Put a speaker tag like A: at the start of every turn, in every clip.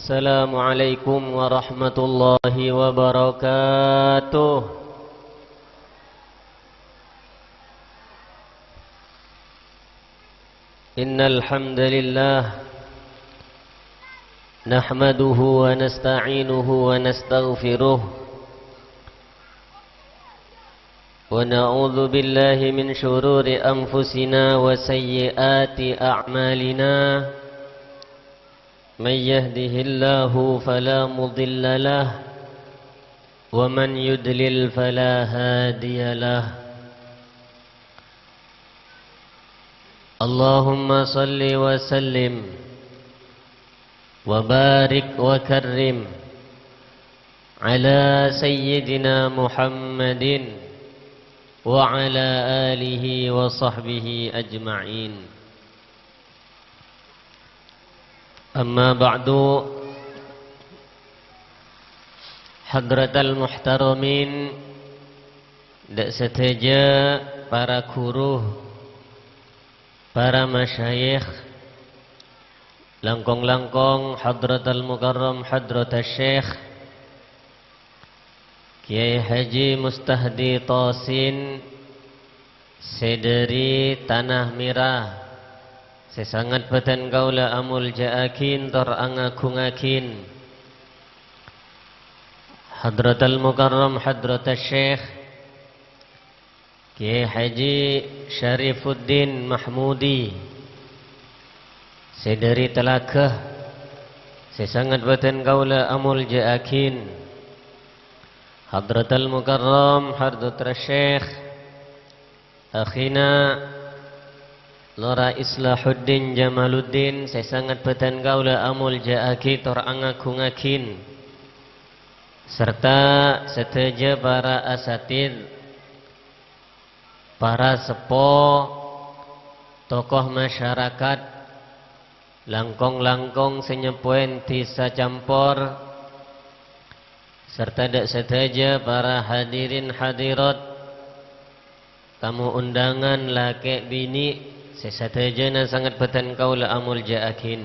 A: Assalamualaikum warahmatullahi wabarakatuh. Innal hamdalillah nahmaduhu wa nasta'inuhu wa nastaghfiruh wa na'udzu billahi min shururi anfusina wa sayyiati a'malina. من يهده الله فلا مضل له ومن يضلل فلا هادي له. اللهم صل وسلم وبارك وكرم على سيدنا محمد وعلى آله وصحبه أجمعين. Amma ba'du, hadratal muhtaramin, dak seteja para guru, para masyayikh, langkong-langkong hadratal mukarram hadratal syekh Kiai Haji Mustahdi Tasin Sederi Tanah Merah, sesangat batan kaula amul ja'akin terangagungakin hadratal mukarram hadratal syekh Kiai Haji Syarifuddin Mahmudi Sederi Telagah, sesangat batan kaula amul ja'akin hadratal mukarram hadratal syekh akhina Lora Islahuddin Jamaluddin, saya sangat batan kaula amul ja'aki torangagungakin, serta seteja para asatid, para sepo, tokoh masyarakat, langkong-langkong senyepuen tisa campur, serta dak seteja para hadirin hadirat, tamu undangan laki bini, sesatajana sangat batan kaula amul ja'akin.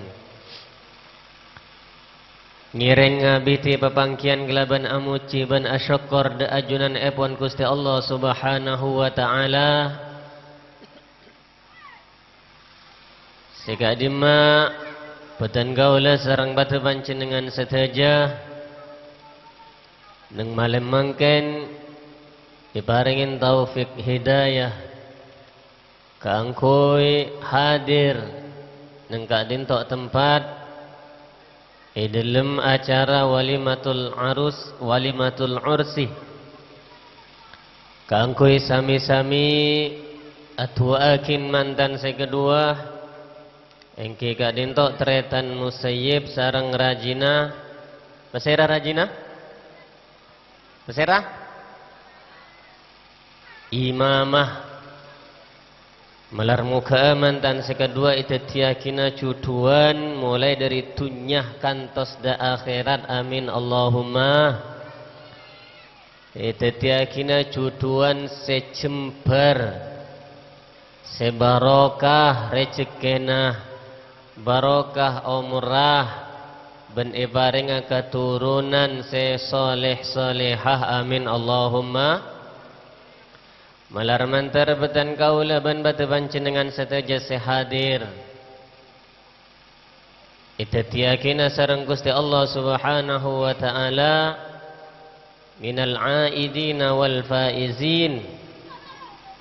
A: Ngireng ngabiti papangkian gelaban amuci ban asyokor da ajunan epon Gusti Allah subhanahu wa ta'ala. Sekadima batan kaula sarang batu panjenengan setaja neng malam mangken diparingin taufik hidayah kaangkoy hadir neng kadintok tempat dalam acara walimatul ursi. Kaangkoy sami-sami atuakin mantan saya kedua engke kadintok tretan musayyib sarang rajina Masera rajina Masera imamah Melar muka mantan sekedua itu tiakina cuduan mulai dari dunyah kantos da akhirat, amin Allahumma. Itu tiakina cuduan secembar sebarokah rezekena barokah umrah ben ibaringa keturunan se soleh solehah, amin Allahumma. Malar mantar batan kaula ban batu panjenengan setaja sehadir. Ita tiyakina sareng Gusti Allah subhanahu wa ta'ala minal aidina wal faizin.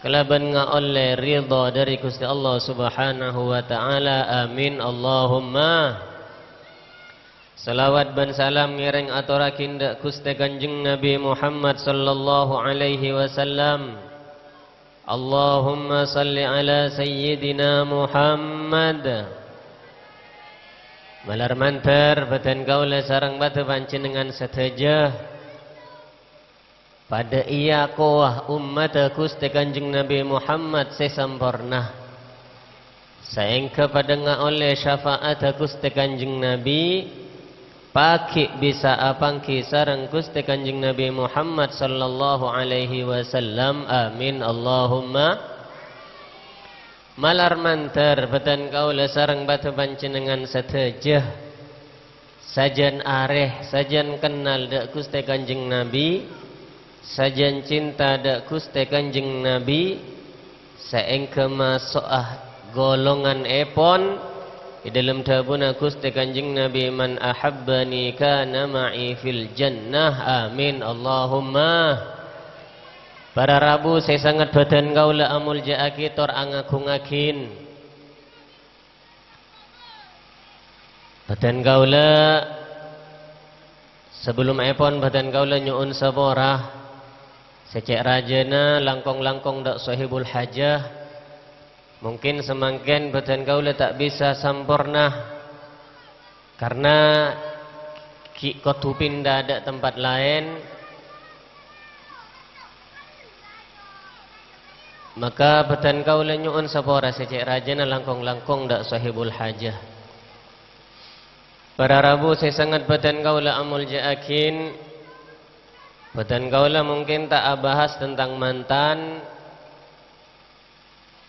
A: Kelaban ngaolle ridha dari Gusti Allah subhanahu wa ta'ala, amin Allahumma. Salawat ban salam ngiring aturakin dak Gusti Kanjeng Nabi Muhammad sallallahu alaihi wasallam. Allahumma salli ala sayyidina Muhammad. Malar mantar batan kaula sarang batu panjenengan setaja pada iya kuah umat Gusti Kanjeng Nabi Muhammad sesampurna saengke pada ngaoleh syafaat Gusti Kanjeng Nabi paki bisa apangki sareng Gusti Kanjeng Nabi Muhammad sallallahu alaihi wasallam, amin Allahumma. Malar mantar batan kaula sareng batu panjenengan satejah sajan areh, sajan kenal dak Gusti Kanjeng Nabi, sajan cinta dak Gusti Kanjeng Nabi, saengke masuk golongan epon di dalam tabuna Gusti Kanjeng Nabi, man ahabbani kana ma'i fil jannah, amin Allahumma. Para Rabu saya sangat badan kaula amul jaaki tor angagungakin badan kaula sebelum epon badan kaula nyuun saborah secek rajana langkong-langkong dak sahibul hajah. Mungkin semangken badan kaula tak bisa sampurna karena kotu pindah ada tempat lain. Maka badan kaula nyuun sapora secek rajana langkong-langkong dak sahibul hajah. Para Rabu saya sangat badan kaula amul jaakin. Badan kaula mungkin tak bahas tentang mantan.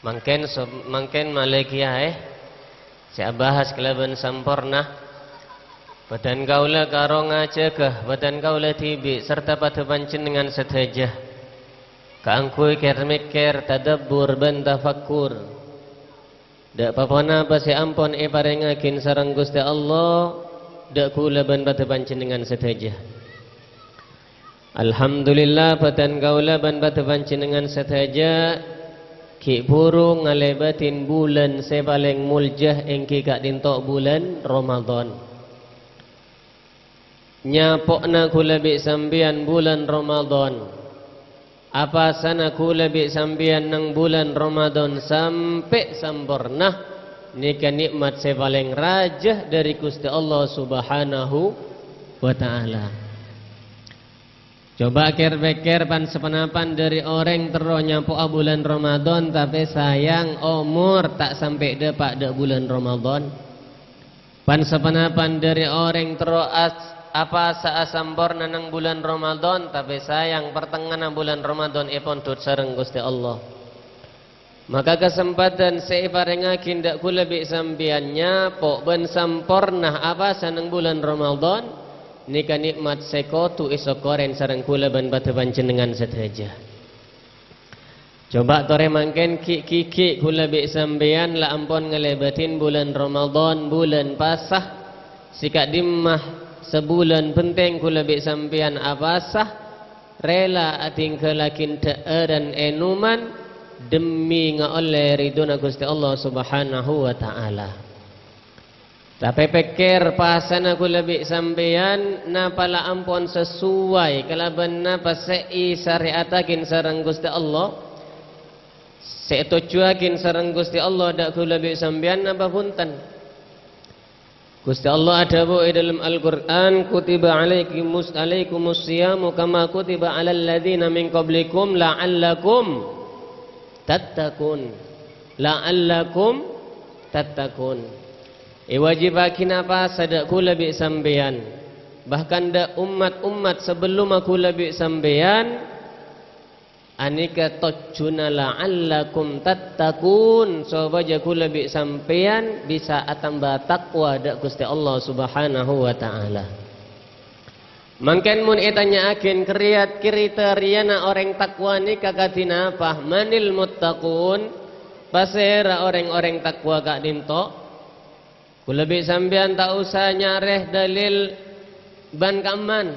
A: Mungkin Malekia saya bahas kelaban sampurna. Badan kaula karo ngajegah, badan kaula tibi serta pada panjenengan sedajah. Kaangkuy ker mikir tadabbur ban tafakkur. Dak papana pasi ampun parengaken sareng Gusti Allah, dak kula ban pada panjenengan sedajah. Alhamdulillah badan kaula ban pada panjenengan sedajah ki burung ngalebatin bulan se paling muljah engki kak dintok bulan Ramadan. Nyapokna kula bi sambian bulan Ramadan. Apa sana kula bi sambian nang bulan Ramadan sampai sempurna nika nikmat se paling rajah dari Gusti Allah Subhanahu wa taala. Coba pikir pan sepenapan dari orang terus nyampo bulan Ramadan tapi sayang umur tak sampai depak dek bulan Ramadan. Pan sepenapan dari orang terus apa saasampurna nang bulan Ramadan tapi sayang pertengahan bulan Ramadan ipun tut sareng Gusti Allah. Maka kesempatan saya parengakin dak kula bi sambiannya pok ben sampurna apa sanang bulan Ramadan nika nikmat sekotu esok koren sareng kula ban batu panjenengan sedaya. Coba tore mangken ki kula bi sambian la ampun ngelebatin bulan Ramadan bulan pasah sikak dimmah sebulan penting kula bi sampean abasah rela ating kelakin dan enuman demi ngaoleh ridona Gusti Allah Subhanahu wa taala. Tapi pikir pasana kula bi sampean napala ampun sesuai kalaban napa sei syariatakin sareng Gusti Allah. Setujuakin sareng Gusti Allah dak kula bi sampean napa punten. Gusti Allah ada di dalam Al-Quran, kutiba alaikumus siyamu kama kutiba alal ladzina min qablikum la'allakum tattaqun. La'allakum tattaqun. Wajibakin apa sadak kula bi sampean. Bahkan da umat-umat sebelum aku lebih sampean anika tojuna la'allakum tattaqun supaya kula bi sampean bisa atamba takwa dak Gusti Allah Subhanahu wa taala. Mangken mun itanya akin kriteria orang takwa ni kakatina apa? Manil muttaqun? Pasera orang-orang takwa kak dinto. Kula bi sampean tak usah nyareh dalil ban kaman.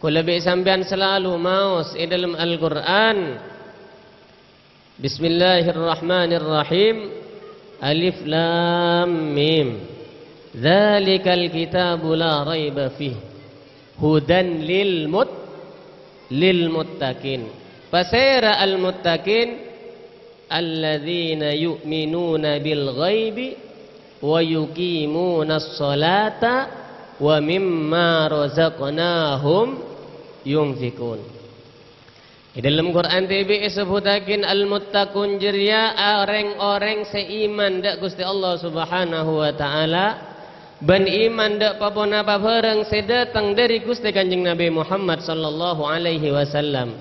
A: Kula bi sampean selalu maos di dalam Al-Qur'an. Bismillahirrahmanirrahim. Alif lam mim. Dzalikal kitabu la raiba fih. Hudan lil muttaqin. Fasira al muttaqin alladzina yu'minuna bil ghaibi wa yuqimuna as-salata wa mimma razaqnahum yunfikun. Di dalam Quran TV disebutakin al-muttaqun jeria orang-orang seiman dak Gusti Allah Subhanahu wa taala ban iman dak papona pabareng sedatang dari Gusti Kanjeng Nabi Muhammad sallallahu alaihi wasallam.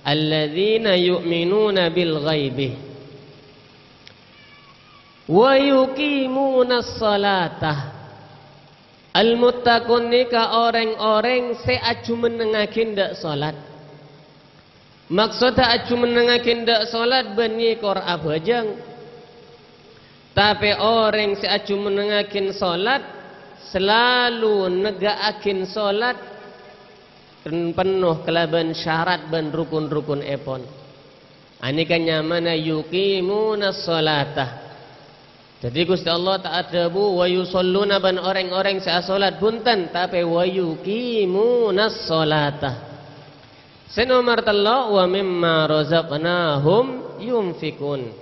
A: Alladzina yu'minuna bil ghaibi wa yuqimuna as-salata. Al-muttaqun nika orang-orang seacu menengakin dak solat. Maksudnya acu menengakin dak solat beni kor abajang. Tapi orang seacu menengakin solat selalu negaakin solat penuh kelaban syarat ban rukun-rukun epon. Ani kan nyamana yuqimuna sholatah. Jadi Gusti Allah tak ada bu wa yusalluna ban orang-orang sa salat punten tapi wa yuqimuna sholatah. Senomor telu wa mimma razaqnahum yunfikun.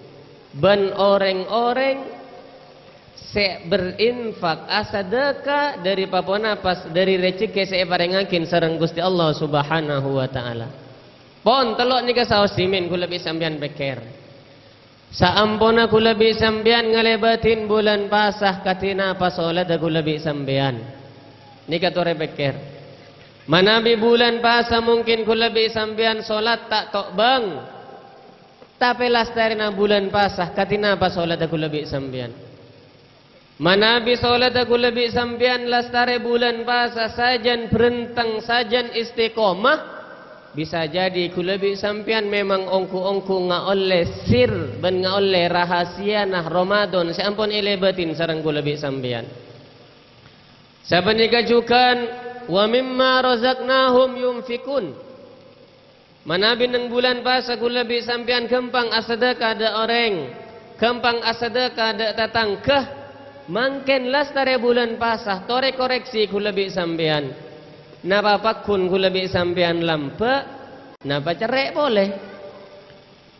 A: Ban orang-orang se berinfak asadaka dari papona pas dari rezeki se parengakin sareng Gusti Allah Subhanahu wa taala. Pon telok nika saos simin kula bi sampean beker. Saampona kula bi sampean ngalebatin bulan pasah katina pas salat kula bi sampean. Nika tore beker. Manabi bulan pasah mungkin kula bi sampean salat tak tok bang. Tapi lastarina bulan pasah katina pas salat kula bi sampean. Manabi salat kula bi sampean lastare bulan pasah sajan berentang sajan istiqomah. Bisa jadi kulabi sampian memang ongku-ongku ngaole sir ben ngaole rahasia nah Ramadan seampun ilebatin sareng kulabi sampian. Sabenika jukan wa mimma razaqnahum yunfikun. Manabi nang bulan puasa kulabi sampian gampang asadaka ada orang, gampang asadaka ada tatangkah, mangken lastare bulan puasa tore koreksi kulabi sampian. Napa pakun kulabi sampean lampa, napa cerek boleh.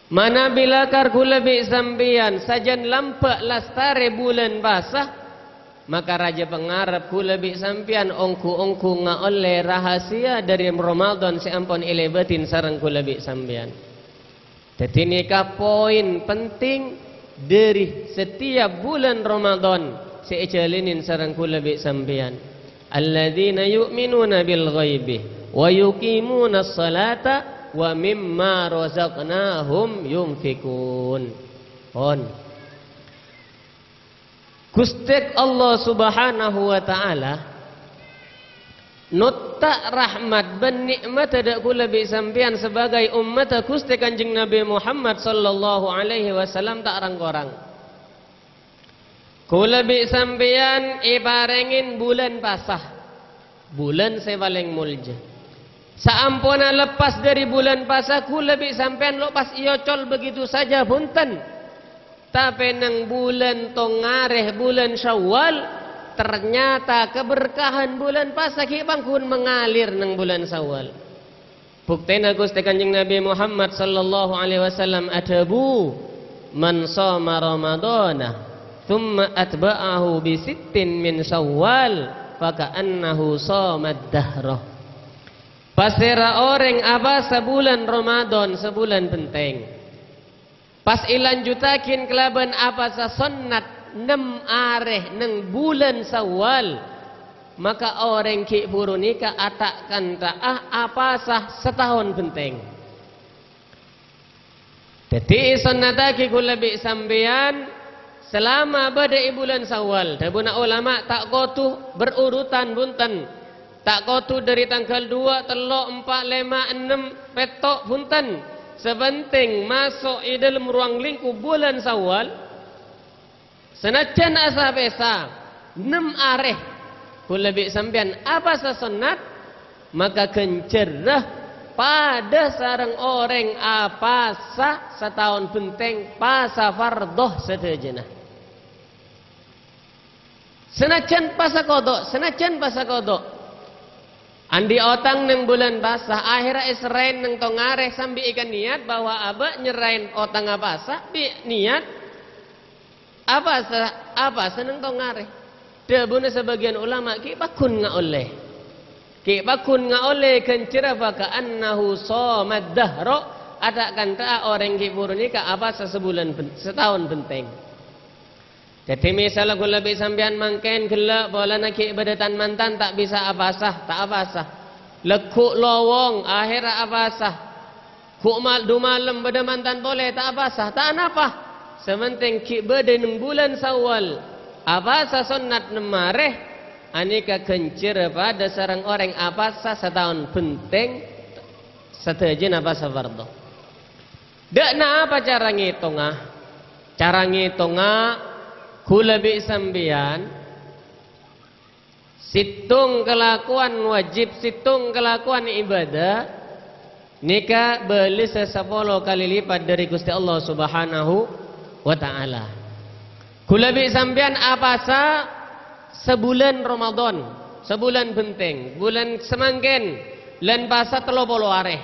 A: Mana bila kar kulabi sampean sajan lampa lastare bulan basah, maka raja pengarap kulabi sampean ongku-ongku ngaole rahasia dari Ramadan seampun ilebatin sareng kulabi sampean. Jadi nikah poin penting dari setiap bulan Ramadan seejalinin sareng kulabi sampean. Alladzina yu'minuna bil ghaibi wa yuqimuna as-salata wa mimma razaqnahum yunfikun. On. Gusti Allah Subhanahu wa taala nutta rahmat ben nikmat ada kula bi sampean sebagai umat Gusti Kanjeng Nabi Muhammad sallallahu alaihi wasallam tak rang-korang. Kula bi sampeyan iparengin bulan pasah. Bulan saya paling mulja. Saampuna lepas dari bulan pasah kula bi sampeyan lepas iocol begitu saja punten. Tapi nang bulan tongareh bulan Syawal ternyata keberkahan bulan pasah ki bangkun mengalir nang bulan Syawal. Buktena Gusti Kanjeng Nabi Muhammad sallallahu alaihi wasallam adabu man shoma ramadana thumma atba'ahu bi sittin min Syawal faka'annahu shomad dahrah. Pasera orang apa sebulan Ramadan sebulan penting. Pas ilanjutakin kelaban apa sa sunnat 6 areh nang bulan Syawal, maka orang ki purunika atakkan taah apa sah setahun penting. Jadi sunnataki kula bi sampean selama badai bulan Syawal. Dabuna ulama tak kotu berurutan bunten. Tak kotu dari tanggal 2, 3, 4, 5, 6 petok bunten. Sebenting masuk di dalam ruang lingkup bulan Syawal. Senajan asa pesa 6 areh kula bi sampean apa sa sunnat maka kencerah pada sareng orang apa sah setahun penting pasa fardoh setejenah. Senajan pasa kodok. Andi otang neng bulan basah akhirnya israin neng tongareh sambil ikan niat bahwa abah nyerain otang apa bi niat apa seneng tongareh. Dabuna sebagian ulama ki bakun ngaoleh. Ki bakun ngaoleh kencira baka annahu shomad dahro ada kanta orang ki burunika apa setahun penting. Jadi misalnya kula bi sampean mangken gela bola naki ibadatan mantan tak bisa abasah, tak abasah. Lekuk lowong akhirnya abasah. Kuk malam beda mantan boleh tak abasah, tak apa. Sementing ki beda 6 bulan Syawal. Abasah sunnat nemareh anika kencir pada sarang orang apa sa setahun penting setejen apa sabardo. Dak na apa cara ngitungah? Cara ngitungah kula bi sambian situng kelakuan wajib, situng kelakuan ibadah nika beli 10 kali lipat dari Gusti Allah Subhanahu wa taala. Kula bi sambian apa sa sebulan Ramadan, sebulan penting, bulan semangkin lan pasa 30 areh.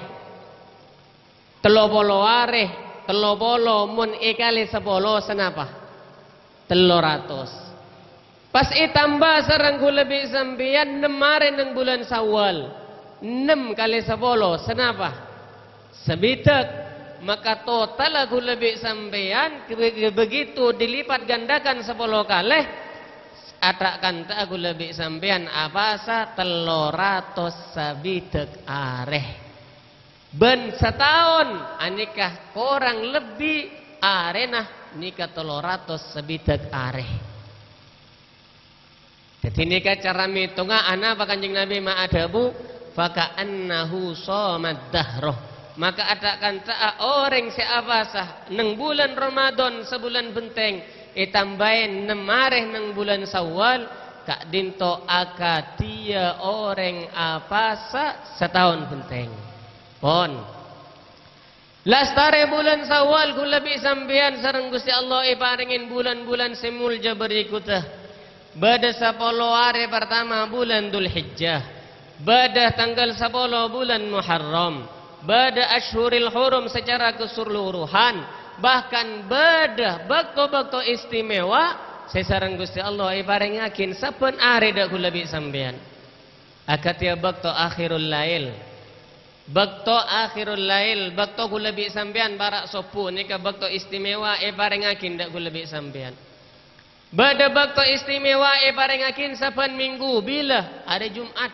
A: 30 areh, 30 mun ikali 10 senapa? 300. Pas itambah sareng kula bi sampeyan 6 areh nang bulan Syawal. 6 kali 10 senapa? Sebitek. Maka total kula bi sampeyan begitu dilipat gandakan 10 kali atakan ta kula bi sampeyan apa sa 300 sabitek areh. Ben setahun anikah kurang lebih arenah nikah 300 sebitek areh. Jadi nikah cara mitungah ana apa Kanjeng Nabi ma'adabu faka'annahu somad dahroh. Maka atakan ta orang siapa sah neng bulan Ramadan sebulan penting itambahin 6 areh neng bulan Syawal kak dinto akatia orang apa sah setahun penting. Pon lastare bulan Syawal kula bi sampeyan sareng Gusti Allah iparingin bulan-bulan semulja berikutah. Bada 10 hari pertama bulan Dzulhijjah, bada tanggal 10 bulan Muharram, bada Ashhurul Hurum secara keseluruhan, bahkan bada bakto-bakto istimewa sesareng Gusti Allah iparingakin saben ari dak kula bi sampeyan. Akatia bakto akhirul lail. Bakto akhirul lail, bakto kula bi sampean barak sopu nika bakto istimewa paringakin dak kula bi sampean. Bada bakto istimewa paringakin saben minggu bila hari Jumat.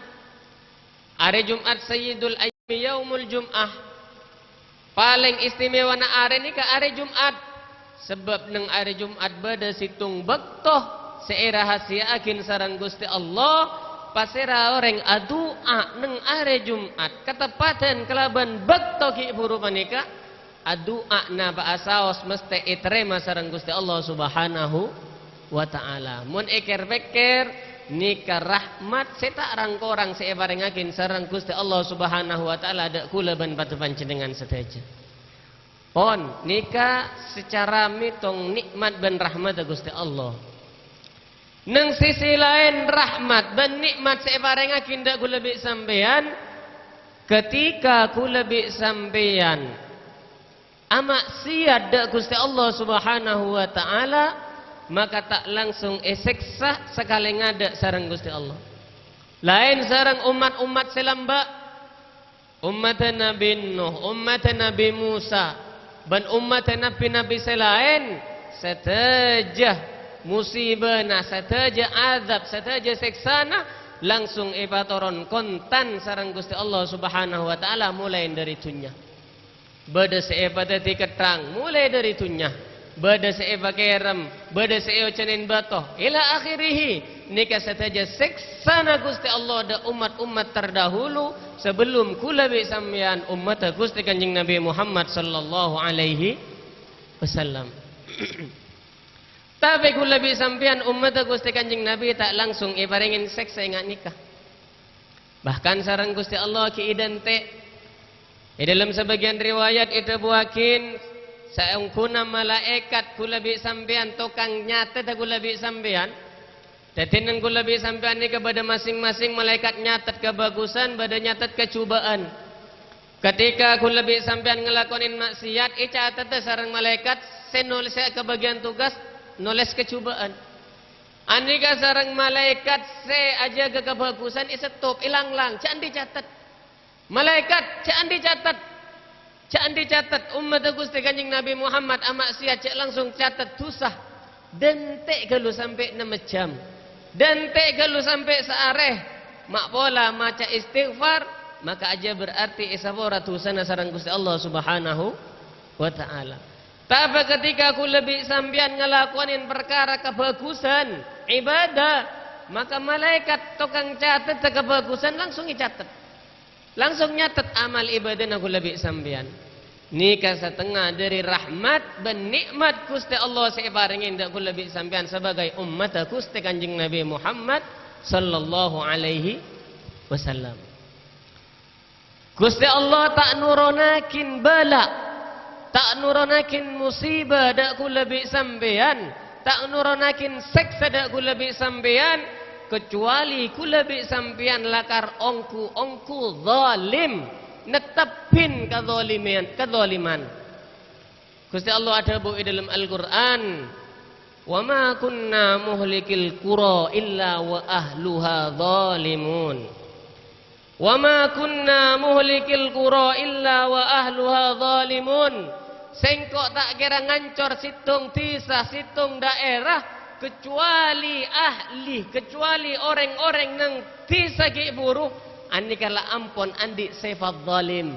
A: Hari Jumat Sayyidul Ayyami Yaumul Jum'ah. Paling istimewa na hari nika hari Jumat. Sebab nang hari Jumat bada situng bakto seirahasiakin sareng Gusti Allah. Pasira orang adua neng are Jumat ketepatan kelaban bakto ki buru panika adua na baasaos mesti iterema sareng Gusti Allah Subhanahu wa taala. Mun eker-beker nika rahmat seta rangkorang seibarengakin sareng Gusti Allah Subhanahu wa taala dak kula ban patu panjenengan sedaja. Pon nika secara mitong nikmat ban rahmat Gusti Allah. Nang sisi lain rahmat dan nikmat seibarengakin dak kula bi sampeyan ketika kula bi sampeyan amaksiat dak Gusti Allah Subhanahu wa taala maka tak langsung eseksa sekali ngadak sareng Gusti Allah. Lain sareng umat-umat selamba umat Nabi Nuh, umat Nabi Musa dan umat nabi-nabi selain setajah musibah na sataja azab sataja seksana langsung ipatoron kontan sareng Gusti Allah Subhanahu wa taala mulai dari dunya. Bada seepatati ketang mulai dari dunya. Bada seepakerem, bada seeocenin batoh ila akhirih nika sataja seksana Gusti Allah da umat-umat terdahulu sebelum kula bi sampeyan umat Gusti Kanjeng Nabi Muhammad sallallahu alaihi wasallam. Tapi kula bi sampeyan umat Gusti Kanjeng Nabi tak langsung iparingin seks ingat nikah. Bahkan sareng Gusti Allah ki idente. Dalam sebagian riwayat itu buakin saungkuna malaikat kula bi sampeyan tukang nyatet kula bi sampeyan. Dadi nang kula bi sampeyan ni kepada masing-masing malaikat nyatet kebagusan, pada nyatet kecubaan. Ketika kula bi sampeyan ngelakonin maksiat, icatet sareng malaikat senul saya ke bagian tugas nulis kecubaan. Anika sareng malaikat se aja ke kebagusan isetop ilang-lang cak dicatat. Malaikat cak dicatat. Cak dicatat umat Gusti Kanjeng Nabi Muhammad amaksiat cak langsung catat susah. Dentek kalau sampai 6 jam. Dentek kalau sampai seareh. Mak pola maca istighfar maka aja berarti isabora tusana sareng Gusti Allah Subhanahu wa taala. Tapi ketika aku lebih sambian ngelakuanin perkara kebagusan ibadah maka malaikat tukang catat kebagusan langsung dicatat. Langsung nyatet amal ibadah aku lebih sambian. Nikah setengah dari rahmat dan nikmat Gusti Allah sebarengin dak kula lebih sambian sebagai umat Gusti Kanjeng Nabi Muhammad sallallahu alaihi wasallam. Gusti Allah tak nuronakin bala, tak nuronakin musibah dak kula lebih sambian, tak nuronakin seksa dak kula lebih sambian kecuali kula lebih sambian lakar ongku zalim. Netapin kezaliman. Gusti Allah ada bu dalam Al-Qur'an, "Wa ma kunna muhlikil qura illa wa ahluha zalimun." Wa ma kunna muhlikil qura illa wa ahluha zalimun. Sengkok tak kira ngancor situng desa, situng daerah kecuali ahli, kecuali orang-orang nang desa ge buruh andi kala ampun andi sifat zalim.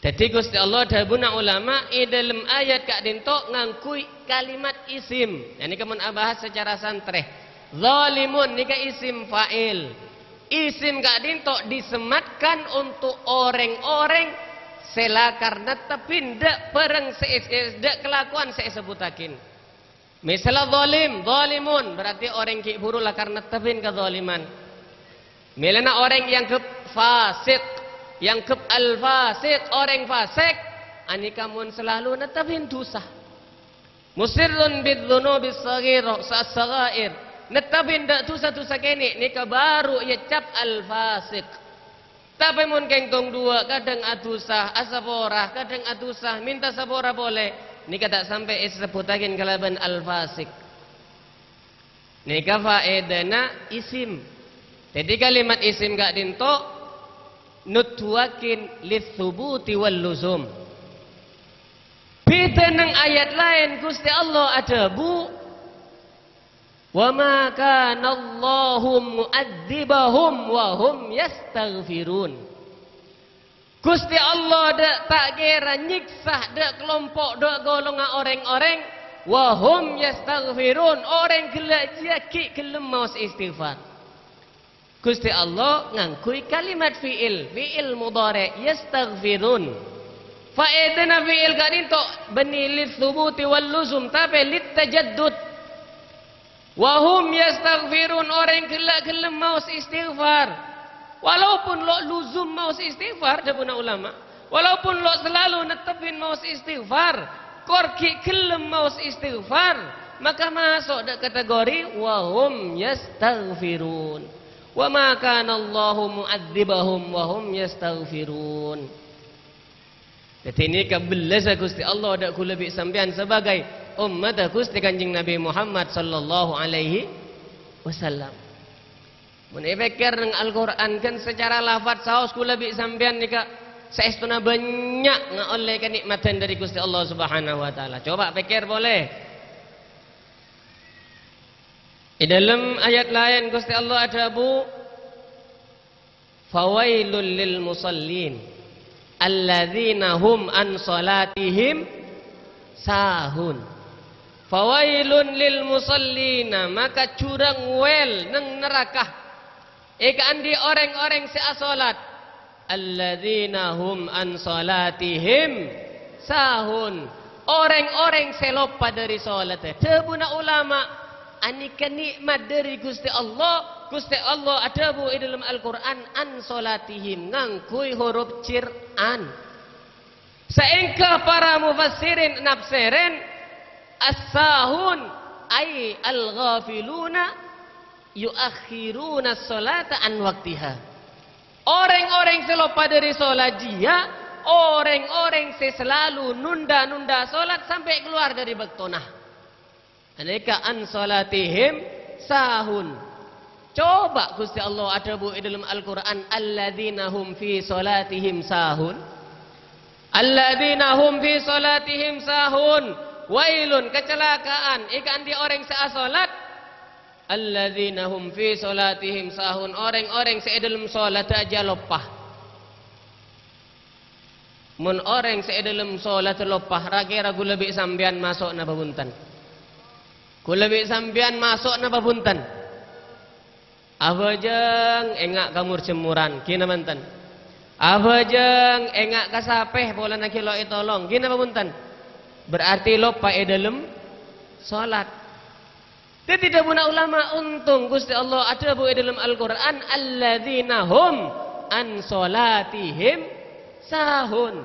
A: Jadi Gusti Allah dabuna ulama dalam ayat kak dintok ngangkui kalimat isim. Ini kemun bahas secara santreh. Zalimun nika isim fa'il. Isim kak dintok disematkan untuk orang-orang selakar netepin dak pereng dak kelakuan saya sebutakin. Misalnya zalim, zalimun berarti orang ki buru lakar netepin kezaliman. Milana orang yang ke fasik, yang ke al-fasik, orang fasik, ani kamun selalu netapin dosa. Musirrun bidzunubi as-saghair. Netapin dak dosa-dosa kene nika baru ia cap al-fasik. Tapi mun kengtong dua kadang adusah, asapora, kadang adusah, minta sapora boleh. Nika tak sampai sebutakin kalaban al-fasik. Nika faedana isim. Jadi kalimat isim gak dintok nutwakin lithubuti wal luzum. Beda nang ayat lain Gusti Allah ada bu wa ma kana Allahu mu'adzibahum wa hum yastaghfirun. Gusti Allah dak tak kira nyiksa dak kelompok dak golongan orang-orang wa hum yastaghfirun, orang gelak jaki gelem maus istighfar. Gusti Allah ngangkui kalimat fi'il mudhari yastaghfirun. Faedana fi'il gak dintok beni lit thubuti wal luzum tapi lit tajaddud. Wa hum yastaghfirun, orang gelak-gelem maus istighfar. Walaupun lo luzum maus istighfar dabuna ulama. Walaupun lo selalu netepin maus istighfar, korki gelem maus istighfar, maka masuk dak kategori wa hum yastaghfirun. Wa ma kana Allahu mu'adzibahum wa hum yastaghfirun. Jadi ini kabelaza Gusti Allah dak kula bi sampean sebagai umat Gusti Kanjeng Nabi Muhammad sallallahu alaihi wasallam. Mun pikir nang Al-Qur'an kan secara lafaz saos kula bi sampean nika saestuna banyak ngoleh kenikmatan dari Gusti Allah Subhanahu wa taala. Coba pikir boleh. Di dalam ayat lain Gusti Allah ada bu fawailul lil musallin alladzina hum an salatihim sahun. Fawailun lil musallina, maka curang wel nang neraka ika andi orang-orang si asolat alladzina hum an salatihim sahun, orang-orang selopa dari salat. Tebuna ulama anika nikmat dari Gusti Allah. Gusti Allah ada bu dalam Al-Quran an solatihim ngangkui huruf cir'an. Saengka para mufassirin nafsirin as-sahun ay al-ghafiluna yuakhiruna as-salata an waktiha. Orang-orang selupa dari solat dia, orang-orang selalu nunda-nunda solat sampai keluar dari waktunah. Aneka an salatihim sahun. Coba Gusti Allah ada bu dalam Al-Quran alladzina hum fi salatihim sahun. Alladzina hum fi salatihim sahun. Wailun, kecelakaan ikan di orang saat salat. Alladzina hum fi salatihim sahun, orang-orang sa dalam salat aja lopah. Mun orang sa dalam salat lopah, ragu-ragu lebih sambian masuk na babuntan. Kula bi sampean masuk napa punten? Abajeng engak kamur cemuran kina manten. Abajeng engak kasapeh pola nak kilo tolong kina apa punten? Berarti lupa dalam salat. Tidak guna ulama untung Gusti Allah ada bu dalam Al-Qur'an alladzina hum an salatihim sahun.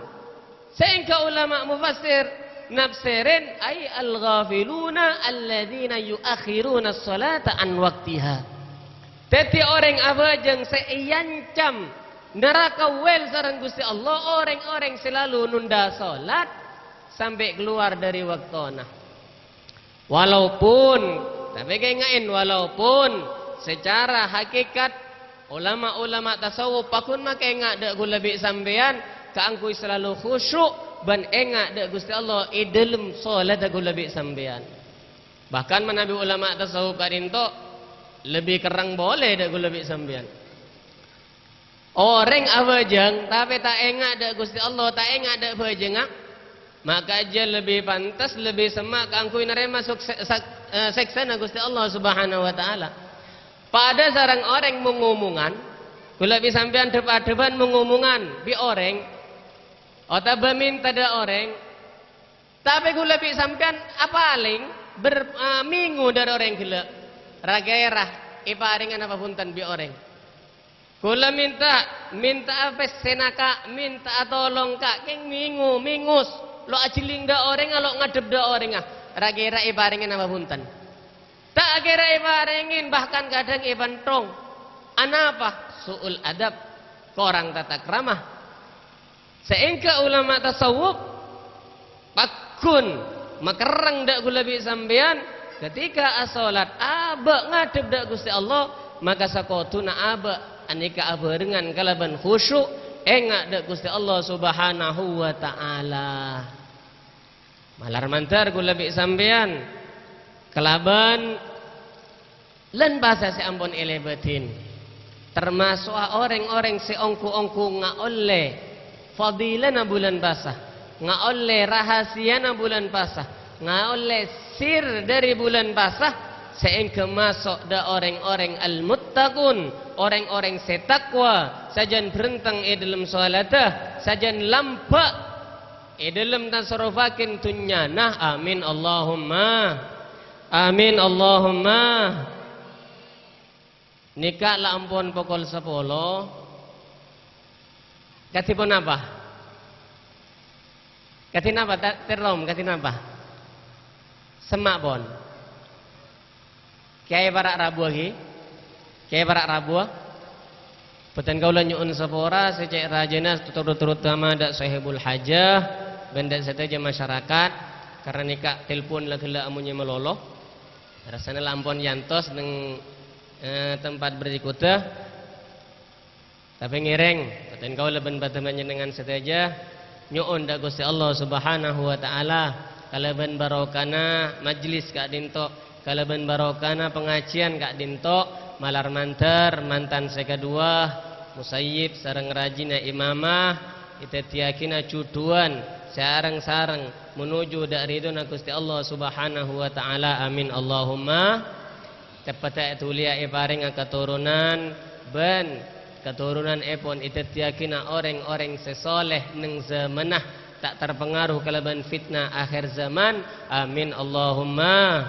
A: Sehingga ulama mufassir nafsirin ay al-ghafiluna alladzina yuakhiruna as-salata an waqtiha. Teti orang abajeng seiyancam neraka wel sareng Gusti Allah orang-orang selalu nunda salat sampai keluar dari waktuna. Walaupun tapi kayak walaupun secara hakikat ulama-ulama tasawuf pakun maka engak dak gula bi sampean kaangkui selalu khusyuk ban engak dak Gusti Allah dalam salat dak gula bi sampean. Bahkan menabi ulama tasawuf karinto lebih kerang boleh dak gula bi sampean. Orang abajeng tapi tak engak dak Gusti Allah tak engak dak bajengak maka aja lebih pantas lebih semak kaangkui nerima seksa Gusti Allah Subhanahu wa taala. Pada sarang orang mengumungan gula bi sampean depan mengumungan bi orang atau minta da orang tapi gula bi sampean apaling berminggu dari orang gila ragairah iparingan apa punten bi orang kula minta apa senaka minta tolong kak keng mingus lo aciling da orang lo ngadep da orang ragairah iparingan apa punten tak kira iparingin bahkan kadang ibantong anapa suul adab korang tata kramah sehingga ulama tasawuf pakun makerang dak gula bi sampean ketika asolat aba ngadep dak Gusti Allah maka sakotuna aba anika abarengan kalaban khusyuk engak dak Gusti Allah Subhanahu wa taala. Malar mantar gula bi sampean kalaban lan bahasa si ampun elebatin termasuk orang-orang si ongku-ongku nga oleh fadilana bulan basah nga oleh rahasiana bulan basah nga oleh sir dari bulan basah sehingga masuk da orang-orang al-muttaqun orang-orang setakwa sajan berentang dalam salatah sajan lampak dalam tasarrufakin tunyanah amin Allahumma amin Allahumma. Nikah lah ampun pukul 10 katipun apa? Katin apa? Terlom katin apa? Semak pon. Kiai barak rabu lagi. Kiai barak rabu. Peten kaula nyuun sepora secek rajana turut-turut sama dak sahibul hajah benda saja masyarakat karena nikah telepon lah gela amunnya meloloh. Rasanya lampon yantos neng tempat berikutnya tapi ngireng peten kaula ben batemannya dengan saja nyuun dak Gusti Allah Subhanahu wa taala kalaban barokana majlis kak dinto kalaban barokana pengajian kak dinto malar mantar mantan sekadua musayyib sareng rajina imamah ita tiyakina cuduan sareng-sareng menuju dak ridona Gusti Allah Subhanahu wa taala amin Allahumma. Kepada tulia iparing keturunan ben keturunan epon ita tiyakina orang-orang sesoleh neng zamanah tak terpengaruh kalaban fitnah akhir zaman amin Allahumma.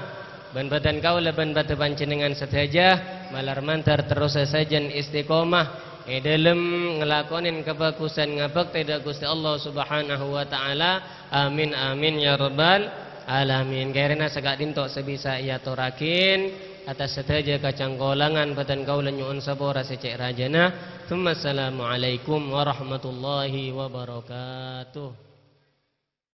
A: Ben badan kaula ben batu panjenengan sedaja malar mantar terus sajan istiqomah dalam ngelakonin kebagusan ngabakti da Gusti Allah Subhanahu wa taala amin amin ya rabbal alamin. Karena sagak dintok sebisa ia torakin atas sedaja kacangkolangan badan kaula nyuun sabora secek rajana. Assalamualaikum warahmatullahi wabarakatuh.